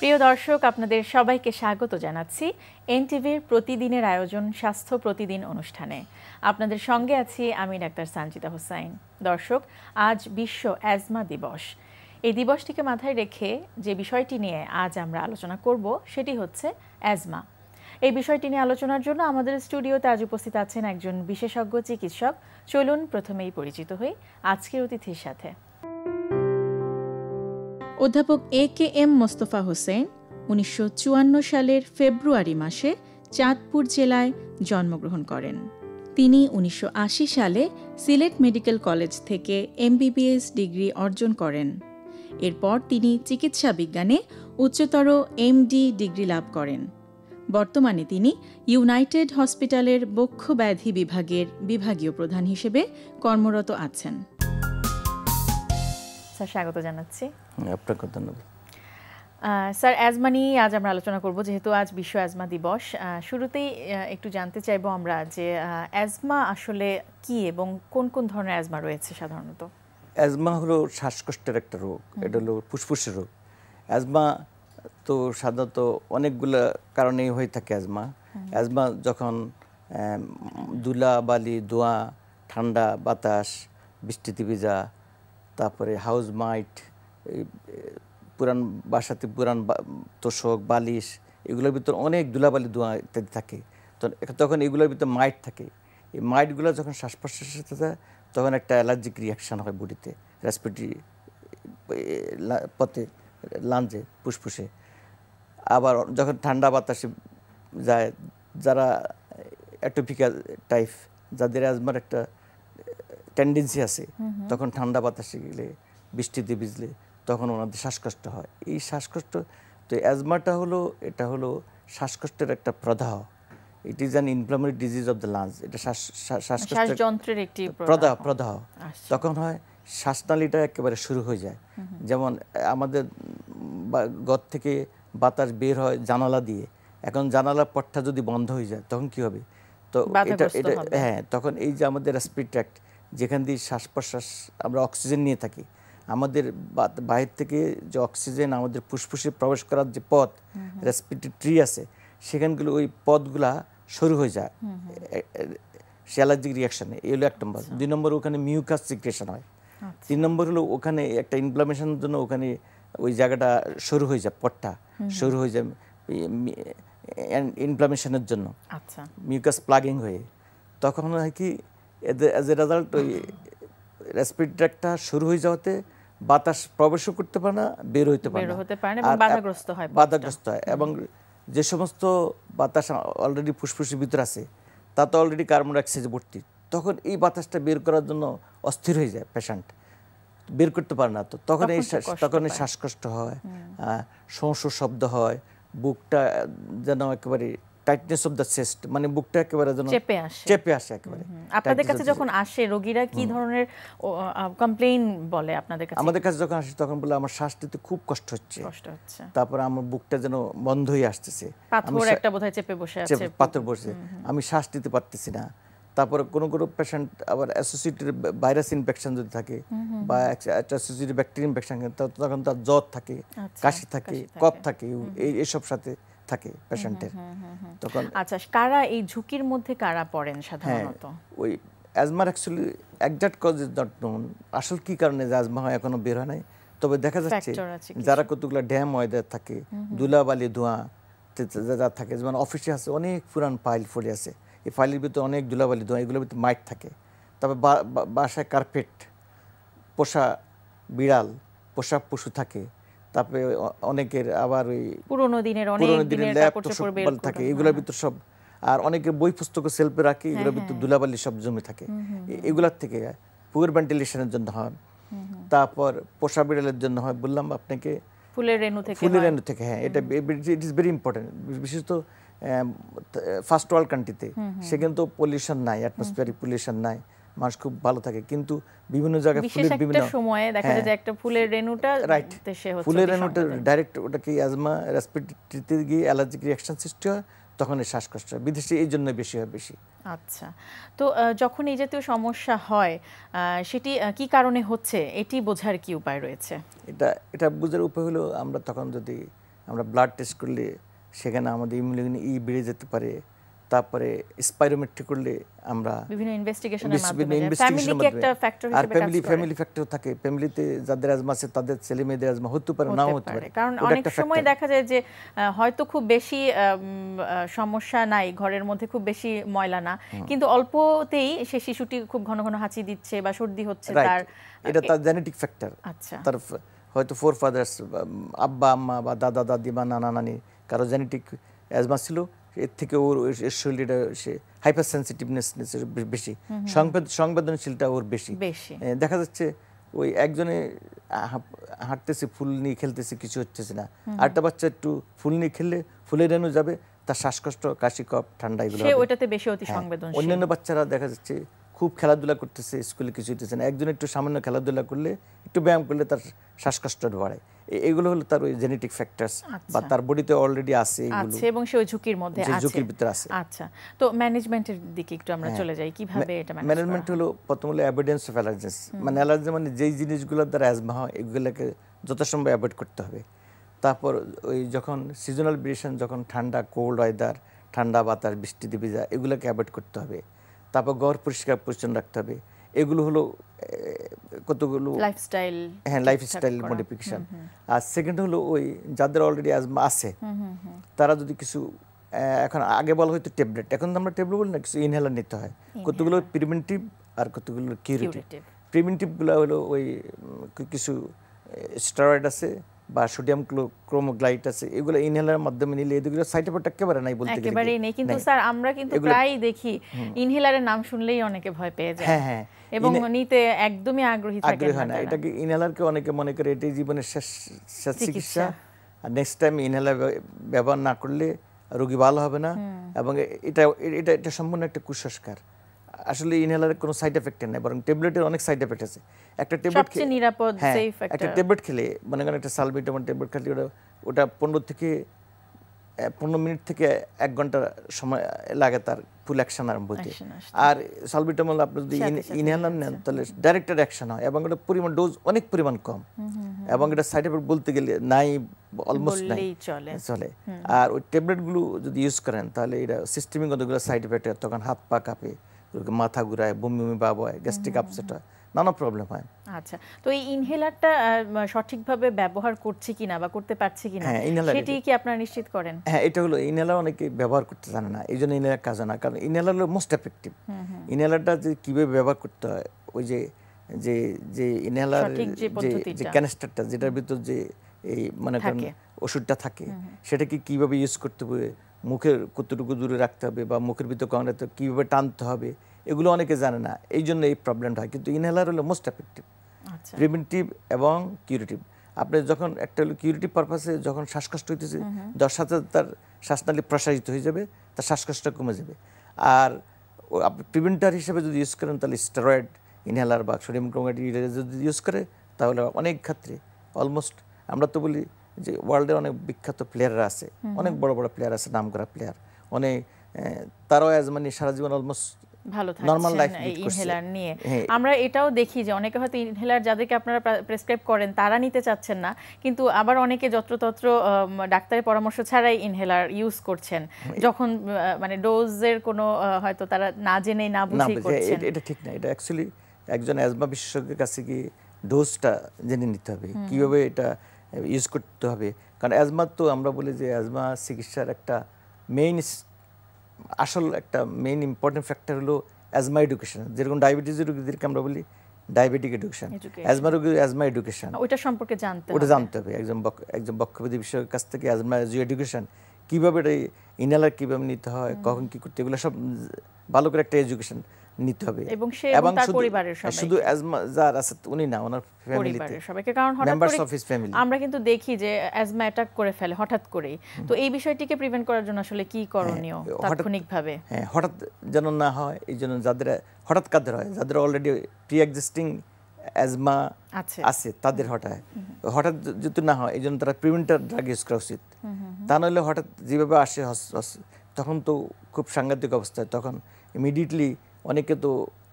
প্রিয় দর্শক, আপনাদের সবাইকে স্বাগত জানাচ্ছি এনটিভির প্রতিদিনের আয়োজন স্বাস্থ্য প্রতিদিন অনুষ্ঠানে। আপনাদের সঙ্গে আছি আমি ডাক্তার সানজিদা হোসাইন। দর্শক, আজ বিশ্ব অ্যাজমা দিবস। এই দিবসটিকে মাথায় রেখে যে বিষয়টি নিয়ে আজ আমরা আলোচনা করব সেটি হচ্ছে অ্যাজমা। এই বিষয়টি নিয়ে আলোচনার জন্য আমাদের স্টুডিওতে আজ উপস্থিত আছেন একজন বিশেষজ্ঞ চিকিৎসক। চলুন প্রথমেই পরিচিত হই আজকের অতিথির সাথে। অধ্যাপক এ.কে.এম. মোস্তফা হোসেন 1954 সালের ফেব্রুয়ারি মাসে চাঁদপুর জেলায় জন্মগ্রহণ করেন। তিনি 1980 সালে সিলেট মেডিকেল কলেজ থেকে এমবিবিএস ডিগ্রি অর্জন করেন। এরপর তিনি চিকিৎসা বিজ্ঞানে উচ্চতর এমডি ডিগ্রি লাভ করেন। বর্তমানে তিনি ইউনাইটেড হসপিটালের বক্ষ ব্যাধি বিভাগের বিভাগীয় প্রধান হিসেবে কর্মরত আছেন। স্যার, স্বাগত জানাচ্ছি। আপনাকে ধন্যবাদ। স্যার, অ্যাজমা নিয়ে আজ আমরা আলোচনা করব, যেহেতু আজ বিশ্ব অ্যাজমা দিবস। শুরুতেই একটু জানতে চাইবো আমরা যে অ্যাজমা আসলে কি এবং কোন কোন ধরনের অ্যাজমা রয়েছে সাধারণত। অ্যাজমা হলো শ্বাসকষ্টের একটা রোগ, এটা হলো ফুসফুসের রোগ। অ্যাজমা তো সাধারণত অনেকগুলো কারণেই হয়ে থাকে। অ্যাজমা যখন ধুলা বালি ধোঁয়া, ঠান্ডা বাতাস, বৃষ্টিতে ভিজা, তারপরে হাউস মাইট, পুরান বাসাতে পুরান তোষক বালিশ, এগুলোর ভিতর অনেক ধুলাবালি ধোঁয়া ইত্যাদি থাকে। তখন এগুলোর ভিতর মাইট থাকে। এই মাইটগুলো যখন শ্বাস প্রশ্বাসের সাথে যায় তখন একটা অ্যালার্জিক রিয়াকশান হয় বডিতে, রেসপিরেটরি পথে, লাঞ্জে, ফুসফুসে। আবার যখন ঠান্ডা বাতাসে যায়, যারা অ্যাটোপিকা টাইপ, যাদের অ্যাজমার একটা টেন্ডেন্সি আছে, তখন ঠান্ডা বাতাসে গেলে, বৃষ্টিতে ভিজলে তখন ওনাদের শ্বাসকষ্ট হয়। এই শ্বাসকষ্ট, তো অ্যাজমাটা এটা হলো শ্বাসকষ্টের একটা প্রদাহ। It is an inflammatory disease of the lungs. এটা শ্বাসযন্ত্রের একটি প্রদাহ। তখন হয় শ্বাসনালীটা একেবারে শুরু হয়ে যায়। যেমন আমাদের ঘর থেকে বাতাস বের হয় জানালা দিয়ে, এখন জানালার পথটা যদি বন্ধ হয়ে যায় তখন কি হবে? তো এটা তখন এই যে আমাদের রেসপিরেটরি ট্র্যাক্ট, যেখান দিয়ে শ্বাস প্রশ্বাস আমরা অক্সিজেন নিয়ে থাকি, আমাদের বাহির থেকে যে অক্সিজেন আমাদের ফুসফুসে প্রবেশ করার যে পথ, রেসপিরেটরি ট্রি আছে, সেখানগুলো ওই পথগুলা শুরু হয়ে যায় অ্যালার্জিক রিয়াকশানে। এই হলো 1 নম্বর। 2 নম্বর, ওখানে মিউকাস সিক্রেশন হয়। 3 নম্বর হলো ওখানে একটা ইনফ্লামেশনের জন্য ওখানে ওই জায়গাটা শুরু হয়ে যায়, পথটা শুরু হয়ে যায় ইনফ্লামেশনের জন্য, মিউকাস প্লাগিং হয়ে। তখন হয় কি, অ্যাজ এ রেজাল্ট ওই রেসপিরেটরি ট্র্যাক্টটা শুরু হয়ে যাওয়াতে বাতাস প্রবেশও করতে পারে না, বের হতে পারে না, বাধাগ্রস্ত হয়। এবং যে সমস্ত বাতাস অলরেডি ফুসফুসের ভিতরে আছে তা তো অলরেডি কার্বন ডাইঅক্সাইডে ভর্তি, তখন এই বাতাসটা বের করার জন্য অস্থির হয়ে যায় পেশেন্ট, বের করতে পারে না। তো তখন এই শ্বাসকষ্ট হয়, শোঁ শব্দ হয়, বুকটা যেন একেবারে টাইটনেস অফ দ্য চেস্ট, মানে বুকটা একেবারে যেন চেপে আসে একেবারে। আপনাদের কাছে যখন আসে রোগীরা কি ধরনের কমপ্লেইন বলে আপনাদের কাছে? আমাদের কাছে যখন আসে তখন বলে আমার শ্বাস নিতে খুব কষ্ট হচ্ছে, তারপরে আমার বুকটা যেন বন্ধ হয়ে আসতেছে, পাথর একটা বোধহয় চেপে বসে আছে, পাথর বসে, আমি শ্বাস নিতে পারতেছি না। তারপরে কোনো কোনো পেশেন্ট আবার অ্যাসোসিয়েটেড ভাইরাস ইনফেকশন যদি থাকে বা অ্যাসোসিয়েটেড ব্যাকটেরিয়া ইনফেকশন, তখন তার জ্বর থাকে, কাশি থাকে, কফ থাকে, এইসব সাথে থাকে পেশেন্টের। তখন আচ্ছা, কারা এই ঝুঁকির মধ্যে কারা পড়েন সাধারণত? ওই অ্যাজমার actually exact cause is not known. আসল কি কারণে যে অ্যাজমা হয় এখনো বের হয় নাই। তবে দেখা যাচ্ছে যারা কতগুলো ড্যাম ওয়েদার থাকে, ধুলাবালি ধোঁয়া যা থাকে, যেমন অফিসে আছে অনেক পুরান ফাইল পড়ে আছে, এই ফাইলের ভিতরে অনেক ধুলাবালি ধোঁয়া, এগুলোর ভিতরে মাইট থাকে। তবে বাসায় কার্পেট, পোষা বিড়াল, পোষা পশু থাকে, তারপরে অনেকের আবার ওই পুরোনো দিনের ল্যাপটপ থাকে, এগুলোর ভিতর সব, আর অনেকের বই পুস্তক সেলফে রাখে, এগুলোর ভিতর ধুলাবালি সব জমে থাকে। এগুলার থেকে পুয়ার ভেন্টিলেশনের জন্য হয়। তারপর পোষা বিড়ালের জন্য হয়, বললাম আপনাকে, ফুলের রেণু থেকে। হ্যাঁ, এটা ইট ইজ ভেরি ইম্পর্টেন্ট। বিশেষত ফার্স্ট ওয়ার্ল্ড কান্ট্রিতে সেখানে তো পলিউশন নাই, অ্যাটমসফিয়ারিক পলিউশন নাই, মানুষ খুব ভালো থাকে। কিন্তু বিভিন্ন জায়গায় ফুলের বিভিন্ন সময়ে দেখা যায় যে একটা ফুলের রেণুটা ডাইরেক্ট ওটাকে অ্যাজমা রেসপিরেটরিতে গিয়ে অ্যালার্জিক রিয়াকশন সৃষ্টি হয়, তখন এই শ্বাসকষ্ট হয়। বিদেশে এই জন্য বেশি হয় বেশি। আচ্ছা, তো যখন এই জাতীয় সমস্যা হয় সেটি কি কারণে হচ্ছে এটি বোঝার কি উপায় রয়েছে? এটা বোঝার উপায় হলো, আমরা তখন যদি আমরা ব্লাড টেস্ট করলে সেখানে আমাদের ইমিউনোগ্লোবিন ই বেড়ে যেতে পারে। তারপরে স্পাইরোমেট্রি করলে আমরা বিভিন্ন ইনভেস্টিগেশনের মাধ্যমে ফ্যামিলিকে একটা ফ্যাক্টর হিসেবে কাজ করে। ফ্যামিলি ফ্যাক্টর থাকে, ফ্যামিলিতে যাদের অ্যাজমা আছে তাদের ছেলে মেয়েদের অ্যাজমা হতে পারে, নাও হতে পারে। কারণ অনেক সময় দেখা যায় যে হয়তো খুব বেশি সমস্যা নাই, ঘরের মধ্যে খুব বেশি ময়লা না, কিন্তু অল্পতেই সে শিশুটি খুব ঘন ঘন হাঁচি দিচ্ছে বা সর্দি হচ্ছে, এটা তার জেনেটিক ফ্যাক্টর। আচ্ছা, তার হয়তো ফোর ফাদার্স, আব্বা আম্মা বা দাদা দাদি বা নানা নানি কারো জেনেটিক অ্যাজমা ছিল, এর থেকে ওর শরীরটা সে হাইপার সেন্সিটিভনেস বেশি, সংবেদনশীলতা ওর বেশি। দেখা যাচ্ছে ওই একজনে হাঁটতেছে, ফুল নিয়ে খেলতেছে, কিছু হচ্ছে না, আরেকটা বাচ্চা একটু ফুল নিয়ে খেললে ফুলের রেণু যাবে, তার শ্বাসকষ্ট, কাশি, কফ, ঠান্ডা এগুলো হবে। ওইটাতে বেশি অতি সংবেদনশীল। অন্যান্য বাচ্চারা দেখা যাচ্ছে খুব খেলাধুলা করতেছে, স্কুলে কিছু হইতেছে না, একজন একটু সামান্য খেলাধুলা করলে, একটু ব্যায়াম করলে তার শ্বাসকষ্ট বাড়ে। এগুলো হলো তার ওই জেনেটিক ফ্যাক্টরস, বা তার বডিতে অলরেডি আছে এগুলো, এবং সে ওই ঝুঁকির মধ্যে আছে, ঝুঁকির ভিতরে আছে। আচ্ছা, তো ম্যানেজমেন্টের দিকে একটু আমরা চলে যাই, কিভাবে এটা ম্যানেজমেন্ট হলো প্রথম হলো অ্যাভয়েডেন্স অফ অ্যালার্জিস। মানে অ্যালার্জি মানে যেই জিনিসগুলোর দ্বারা অ্যাজমা হয় এগুলোকে যথাসম্ভব অ্যাভয়েড করতে হবে। তারপর ওই যখন সিজনাল ভেরিয়েশন, যখন ঠান্ডা, কোল্ড ওয়েদার, ঠান্ডা বাতাস, বৃষ্টিতে ভিজা, এগুলোকে অ্যাভয়েড করতে হবে। তারপর ঘর পরিষ্কার পরিচ্ছন্ন রাখতে হবে। এগুলো হলো কতগুলো লাইফস্টাইল মডিফিকেশন। আর সেকেন্ড হলো ওই যাদের অলরেডি অ্যাজমা আছে তারা যদি কিছু, এখন আগে বলা হয়তো ট্যাবলেট, এখন আমরা ট্যাবলেট বলি না, কিছু ইনহেলার নিতে হয়। কতগুলো প্রিভেন্টিভ আর কতগুলো কিউরেটিভ। প্রিভেন্টিভগুলো হলো ওই কিছু স্টেরয়েড আছে বা সোডিয়াম ক্রোমোগ্লাইট আছে, এগুলো ইনহেলারের মাধ্যমে নিলে এগুলো সাইড এফেক্ট একেবারে নাই বলতে গেলে, একেবারেই নেই। কিন্তু স্যার আমরা কিন্তু প্রায় দেখি ইনহেলারের নাম শুনলেই অনেকে ভয় পেয়ে যায়, হ্যাঁ, এবং নিতে একদমই আগ্রহী থাকে না। এটাকে ইনহেলারকে অনেকে মনে করে এটাই জীবনের শেষ চিকিৎসা, আর নেক্সট টাইম ইনহেলার ব্যবহার না করলে রোগী ভালো হবে না, এবং এটা সম্পূর্ণ একটা কুসংস্কার। আসলে ইনহেলারের কোনো সাইড এফেক্ট নেই, বরং ট্যাবলেটের অনেক সাইড এফেক্ট আছে। একটা ট্যাবলেট সবচেয়ে নিরাপদ, সেফ একটা ট্যাবলেট খেলে, মনে করেন একটা সালবিটামল ট্যাবলেট খেলে ওটা 15 মিনিট থেকে 1 ঘন্টা সময় লাগে তার ফুল অ্যাকশন আরম্ভ হতে। আর সালবিটামল আপনি যদি ইনহেলার নেন তাহলে ডাইরেক্টেড অ্যাকশন হয়, এবং এটা পরিমাণ ডোজ অনেক পরিমাণ কম, এবং এটা সাইড এফেক্ট বলতে গেলে নাই, অলমোস্ট নাই, চলে। আর ওই ট্যাবলেটগুলো যদি ইউজ করেন তাহলে এটা সিস্টেমিক কতগুলো সাইড এফেক্ট হয়, তখন হাত পা কাঁপে, মাথা ঘুরায়, বমি বমি ভাব হয়, গ্যাস্ট্রিক আপসেট হয়, নানা প্রবলেম হয়। আচ্ছা, তো এই ইনহেলারটা সঠিকভাবে ব্যবহার করছে কিনা বা করতে পারছে কিনা সেটি কি আপনারা নিশ্চিত করেন? হ্যাঁ, এটা হলো ইনহেলার অনেকে ব্যবহার করতে জানে না, এই জন্য ইনহেলার কাজ না, কারণ ইনহেলার হলো মোস্ট এফেক্টিভ। ইনহেলারটা যে কীভাবে ব্যবহার করতে হয়, ওই যে ইনহেলার যে ক্যানিস্টারটা, যেটার ভিতর যে এই মানে ওষুধটা থাকে, সেটাকে কীভাবে ইউজ করতে হবে, মুখের কতটুকু দূরে রাখতে হবে, বা মুখের ভিতর কামড়াতে কীভাবে টানতে হবে, এগুলো অনেকে জানে না, এই জন্য এই প্রবলেমটা হয়। কিন্তু ইনহেলার হলো মোস্ট এফেক্টিভ, প্রিভেন্টিভ এবং কিউরেটিভ। আপনি যখন একটা হলো কিউরেটিভ পারপাসে, যখন শ্বাসকষ্ট হইতেছে, 10 সাথে তার শ্বাসনালী প্রসারিত হয়ে যাবে, তার শ্বাসকষ্ট কমে যাবে। আর আপনি প্রিভেন্টার হিসেবে যদি ইউজ করেন তাহলে স্টেরয়েড ইনহেলার বা সোডিয়াম ক্রোমোগ্লাইট যদি ইউজ করে, তাহলে অনেক ক্ষেত্রে অলমোস্ট, আমরা তো বলি যে ওয়ার্ল্ডের অনেক বিখ্যাত প্লেয়াররা আছে, অনেক বড় বড় প্লেয়ার আছে, নাম করা প্লেয়ার, অনেক তারাও অ্যাজমা নিয়ে সারা জীবন অলমোস্ট ভালো থাকছেন এই ইনহেলার নিয়ে। আমরা এটাও দেখি যে অনেকে হয়তো ইনহেলার যাদেরকে আপনারা প্রেসক্রাইব করেন তারা নিতে চাচ্ছেন না, কিন্তু আবার অনেকে যত্রতত্র ডাক্তারের পরামর্শ ছাড়াই ইনহেলার ইউজ করছেন, যখন মানে ডোজের কোনো হয়তো তারা না জেনে না বুঝেই করছেন। এটা ঠিক না, এটা অ্যাকচুয়ালি একজন অ্যাজমা বিশেষজ্ঞের কাছে গিয়ে ডোজটা জেনে নিতে হবে, কিভাবে এটা ইউজ করতে হবে। কারণ অ্যাজমা তো আমরা বলি যে অ্যাজমা চিকিৎসার একটা আসল একটা মেইন ইম্পর্টেন্ট ফ্যাক্টর হলো অ্যাজমা এডুকেশন। যেরকম ডায়াবেটিসের রোগীদেরকে আমরা বলি ডায়াবেটিক এডুকেশন, অ্যাজমা রোগীর অ্যাজমা এডুকেশন, ওটা সম্পর্কে জানতে হবে একজন বক্ষব্যাধি বিশেষজ্ঞের কাছ থেকে। অ্যাজমা এডুকেশন কীভাবে এটা ইনহেলার কীভাবে নিতে হয়, কখন কী করতে, এগুলো সব ভালো করে একটা এডুকেশন নিতে হবে। এবং শুধু অ্যাজমা যার আছে উনি না, ওনার ফ্যামিলিতে সবাইকে, কারণ মেম্বারস অফ হিজ ফ্যামিলি আমরা কিন্তু দেখি যে অ্যাজমা অ্যাটাক করে ফেলে হঠাৎ করেই। তো এই বিষয়টিকে প্রিভেন্ট করার জন্য আসলে কি করণীয় তাৎক্ষণিকভাবে? হ্যাঁ, হঠাৎ যেন না হয়, এই জন্য যাদের হঠাৎ কাদের হয়, যাদের অলরেডি প্রি এক্সিস্টিং অ্যাজমা আছে তাদের হঠাৎ যদি না হয়, এই জন্য তারা প্রিভেন্টার ড্রাগ ইউজ করা উচিত। তা নইলে হঠাৎ যেভাবে আসে তখন তো খুব সাংঘাতিক অবস্থায়, তখন ইমিডিয়েটলি অনেকে তো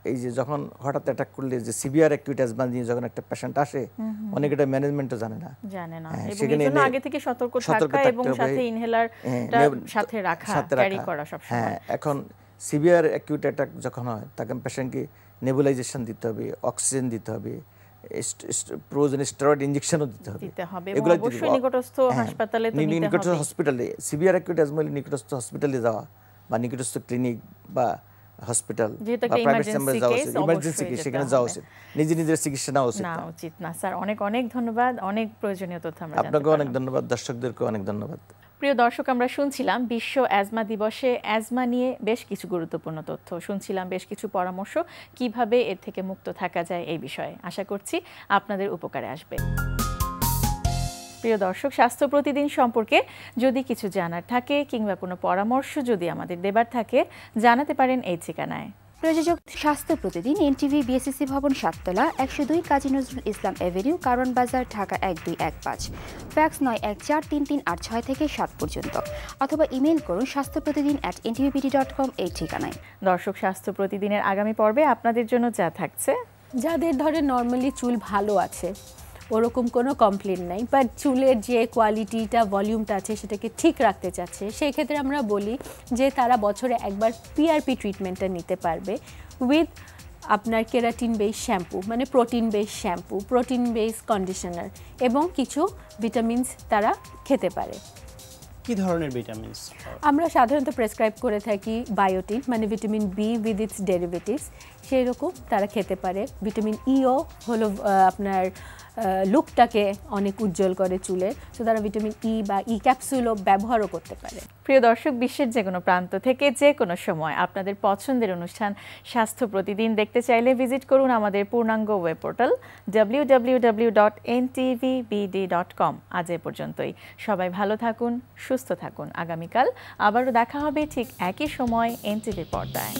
এই যে যখন হঠাৎ অ্যাটাক করলে যে সিভিয়ার অ্যাকিউট অ্যাজমা নিয়ে যখন একটা পেশেন্ট আসে অনেকে এটা ম্যানেজমেন্টও জানে না এবং এজন্য আগে থেকে সতর্ক থাকা এবং সাথে ইনহেলারটা সাথে রাখা ক্যারি করা সব সময়। হ্যাঁ, এখন সিভিয়ার অ্যাকিউট অ্যাটাক যখন হয় তখন পেশেন্টকে নেবুলাইজেশন দিতে হবে, অক্সিজেন দিতে হবে, প্রয়োজনে স্টেরয়েড ইনজেকশনও দিতে হবে। এগুলো অবশ্যই নিকটস্থ হাসপাতালে তো নিতে হবে। নিকটস্থ হসপিটালে সিভিয়ার অ্যাকিউট অ্যাজমা হলে নিকটস্থ হসপিটালে যাওয়া বা নিকটস্থ ক্লিনিক বা হসপিটাল বা প্রাইভেট চেম্বারে যাওয়া উচিত, ইমার্জেন্সি কেস সেখানে যাওয়া উচিত, নিজের চিকিৎসা নেওয়া উচিত না। স্যার অনেক অনেক ধন্যবাদ, অনেক প্রয়োজনীয় তথ্য আমরা জানতে পারলাম। আপনাকে অনেক ধন্যবাদ, দর্শকদেরকে অনেক ধন্যবাদ। প্রিয় দর্শক, আমরা শুনছিলাম বিশ্ব অ্যাজমা দিবসে অ্যাজমা নিয়ে বেশ কিছু গুরুত্বপূর্ণ তথ্য, শুনছিলাম বেশ কিছু পরামর্শ কিভাবে এর থেকে মুক্ত থাকা যায় এই বিষয়ে। আশা করছি আপনাদের উপকারে আসবে। প্রিয় দর্শক, স্বাস্থ্য প্রতিদিন সম্পর্কে যদি কিছু জানার থাকে কিংবা কোনো পরামর্শ যদি আমাদের দেবার থাকে জানাতে পারেন এই ঠিকানায়। প্রযোজক স্বাস্থ্য প্রতিদিন, এনটিভি, বিএসসি ভবন, 7 তলা, 102 কাজী নজরুল ইসলাম এভিনিউ, কারণ বাজার, ঢাকা 1215। ফ্যাক্স 914338 থেকে 7 পর্যন্ত, অথবা ইমেইল করুন স্বাস্থ্যপ্রতিদিন@ntvpt.com এই ঠিকানায়। দর্শক, স্বাস্থ্য প্রতিদিনের আগামী পর্বে আপনাদের জন্য যা থাকছে, যাদের ধরে নর্মালি চুল ভালো আছে, ওরকম কোনো কমপ্লেন নাই, বাট চুলের যে কোয়ালিটিটা, ভলিউমটা আছে সেটাকে ঠিক রাখতে চাচ্ছে, সেই ক্ষেত্রে আমরা বলি যে তারা বছরে একবার পিআরপি ট্রিটমেন্টটা নিতে পারবে উইথ আপনার কেরাটিন বেস শ্যাম্পু, মানে protein base shampoo, protein base conditioner এবং কিছু ভিটামিনস তারা খেতে পারে। কি ধরনের ভিটামিনস? আমরা সাধারণত প্রেসক্রাইব করে থাকি বায়োটিন, মানে vitamin B with its derivatives, সেই রকম তারা খেতে পারে। ভিটামিন ইও হলো আপনার লুকটাকে অনেক উজ্জ্বল করে চুলের, তো তারা ভিটামিন ই বা ই ক্যাপসুলও ব্যবহারও করতে পারে। প্রিয় দর্শক, বিশ্বের যে কোনো প্রান্ত থেকে যে কোনো সময় আপনাদের পছন্দের অনুষ্ঠান স্বাস্থ্য প্রতিদিন দেখতে চাইলে ভিজিট করুন আমাদের পূর্ণাঙ্গ ওয়েব পোর্টাল www.ntvbd.com। আজ এ পর্যন্তই। সবাই ভালো থাকুন, সুস্থ থাকুন। আগামীকাল আবারও দেখা হবে ঠিক একই সময় এনটিভির পর্দায়।